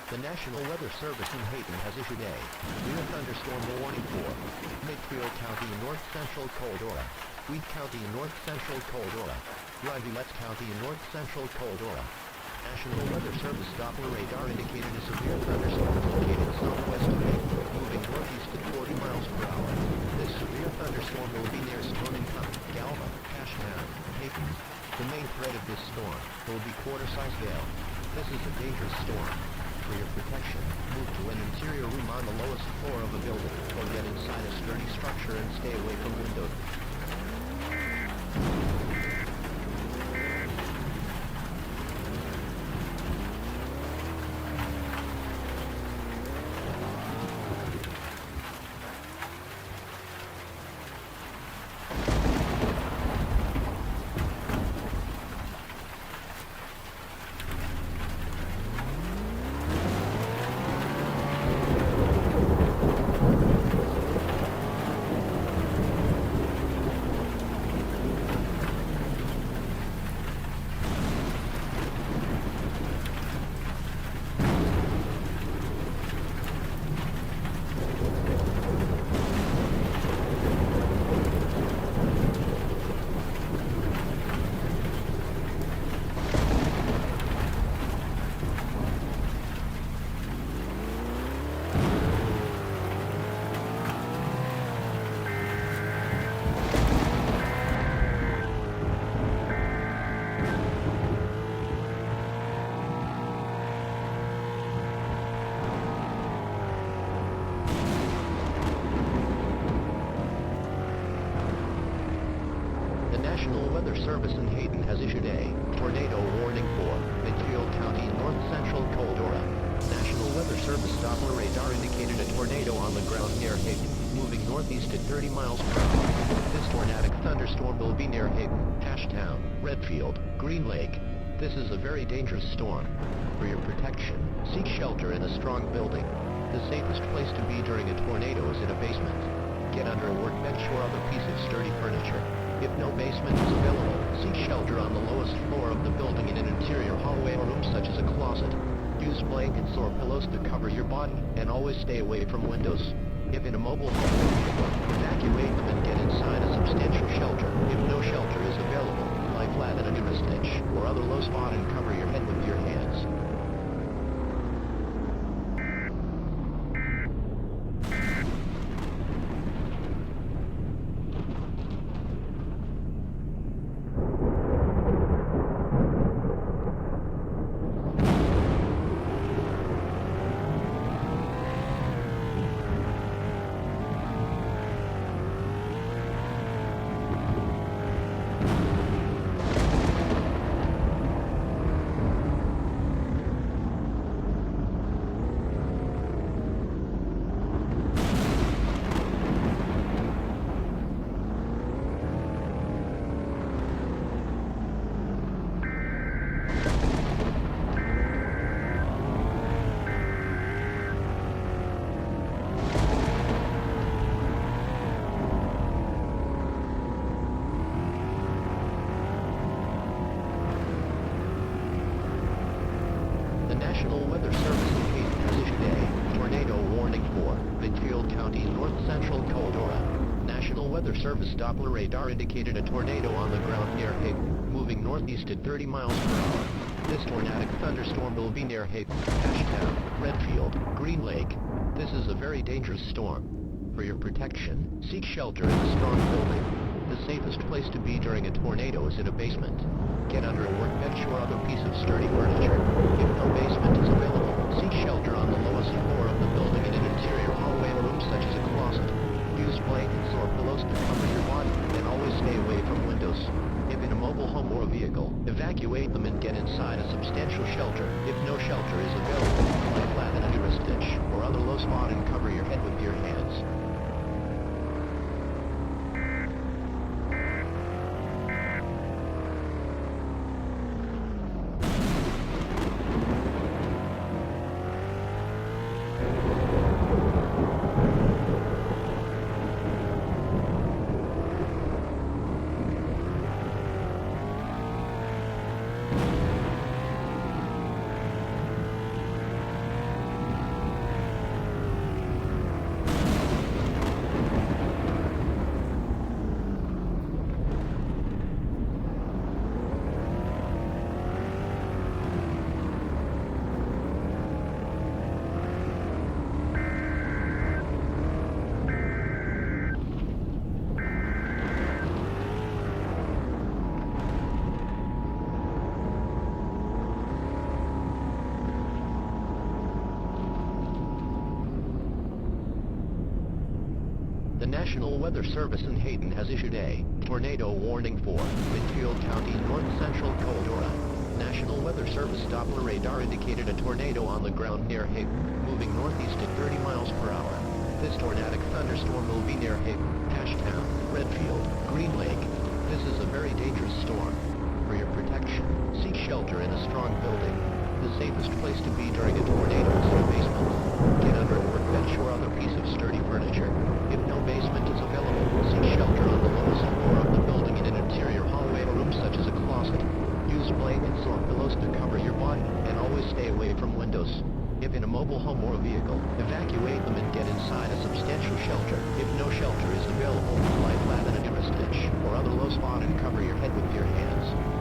The National Weather Service in Hayden has issued a severe thunderstorm warning for Midfield County, North Central Coldora, Weed County, North Central Coldora, Rivulet County, North Central Coldora. National Weather Service Doppler radar indicated a severe thunderstorm located southwest of Hayden, moving northeast at 40 miles per hour. This severe thunderstorm will be near Stonington, Galva, Cashtown, Hayden. The main threat of this storm will be quarter-size gale. This is a dangerous storm. For your protection, move to an interior room on the lowest floor of a building, or get inside a sturdy structure and stay away from windows. National Weather Service in Hayden has issued a tornado warning for Midfield County, North Central Coldora. National Weather Service Doppler radar indicated a tornado on the ground near Hayden, moving northeast at 30 miles per hour. This tornadic thunderstorm will be near Hayden, Ashtown, Redfield, Green Lake. This is a very dangerous storm. For your protection, seek shelter in a strong building. The safest place to be during a tornado is in a basement. Get under a workbench or other piece of sturdy furniture. If no basement is available, seek shelter on the lowest floor of the building in an interior hallway or room such as a closet. Use blankets or pillows to cover your body, and always stay away from windows. If in a mobile home, evacuate them and get inside a substantial shelter. If no shelter is available, lie flat in a nearest ditch or other low spot and cover your head with your hands. National Weather Service in Hayden has issued a tornado warning for Midfield County, North Central Coldora. National Weather Service Doppler radar indicated a tornado on the ground near Hayden, moving northeast at 30 miles per hour. This tornadic thunderstorm will be near Hayden, Ashtown, Redfield, Green Lake. This is a very dangerous storm. For your protection, seek shelter in a strong building. The safest place to be during a tornado is in a basement. Get under a workbench or other piece of sturdy furniture. If no basement is available, seek shelter on the lowest floor of the building in an interior hallway or room such as a closet. Use blankets or pillows to cover your body, and always stay away from windows. If in a mobile home or a vehicle, evacuate them and get inside a substantial shelter. If no shelter is available, lie flat in a nearest ditch or other low spot and cover your head with your hands. National Weather Service in Hayden has issued a tornado warning for Midfield County, north central Caldera. National Weather Service Doppler radar indicated a tornado on the ground near Hayden, moving northeast at 30 miles per hour. This tornadic thunderstorm will be near Hayden, Ashtown, Redfield, Green Lake. This is a very dangerous storm. For your protection, seek shelter in a strong building. The safest place to be during a tornado is your basement. Get under a workbench or other piece of sturdy furniture. If no basement is available, seek shelter on the lowest floor of the building in an interior hallway or room such as a closet. Use blankets or pillows to cover your body, and always stay away from windows. If in a mobile home or a vehicle, evacuate them and get inside a substantial shelter. If no shelter is available, lie flat in a truss ditch or other low spot and cover your head with your hands.